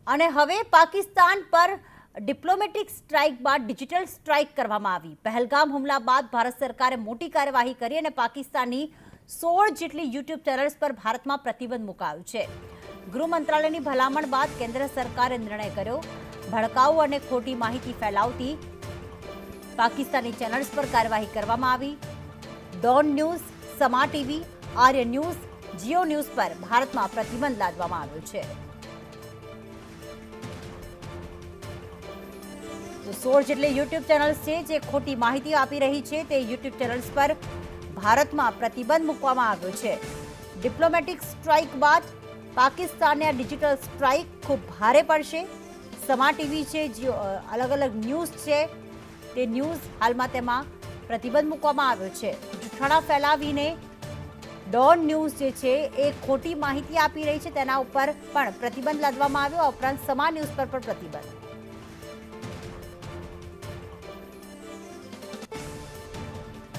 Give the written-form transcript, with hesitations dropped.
અને હવે પાકિસ્તાન પર ડિપ્લોમેટિક સ્ટ્રાઇક બાદ ડિજિટલ સ્ટ્રાઇક કરવામાં આવી। પહેલગામ હુમલા બાદ ભારત સરકારે મોટી કાર્યવાહી કરી અને પાકિસ્તાની 16 જેટલી યુટ્યુબ ચેનલ્સ પર ભારતમાં પ્રતિબંધ મુકાયો છે। ગૃહ મંત્રાલયની ભલામણ બાદ કેન્દ્ર સરકારે નિર્ણય કર્યો। ભડકાઉ અને ખોટી માહિતી ફેલાવતી પાકિસ્તાની ચેનલ્સ પર કાર્યવાહી કરવામાં આવી। ડોન ન્યૂઝ, સમા ટીવી, આર્ય ન્યૂઝ, જીઓ ન્યૂઝ પર ભારતમાં પ્રતિબંધ લાદવામાં આવ્યો છે। તો 16 જેટલી યુટ્યુબ ચેનલ્સ છે જે ખોટી માહિતી આપી રહી છે તે યુટ્યુબ ચેનલ્સ પર ભારતમાં પ્રતિબંધ મૂકવામાં આવ્યો છે। ડિપ્લોમેટિક સ્ટ્રાઇક બાદ પાકિસ્તાનને આ ડિજિટલ સ્ટ્રાઇક ખૂબ ભારે પડશે। સમા ટીવી છે, જે અલગ અલગ ન્યૂઝ છે તે ન્યૂઝ હાલમાં તેમાં પ્રતિબંધ મૂકવામાં આવ્યો છે। જૂઠાણા ફેલાવીને ડોન ન્યૂઝ જે છે એ ખોટી માહિતી આપી રહી છે તેના ઉપર પણ પ્રતિબંધ લાદવામાં આવ્યો। આ ઉપરાંત સમા ન્યૂઝ પર પણ પ્રતિબંધ।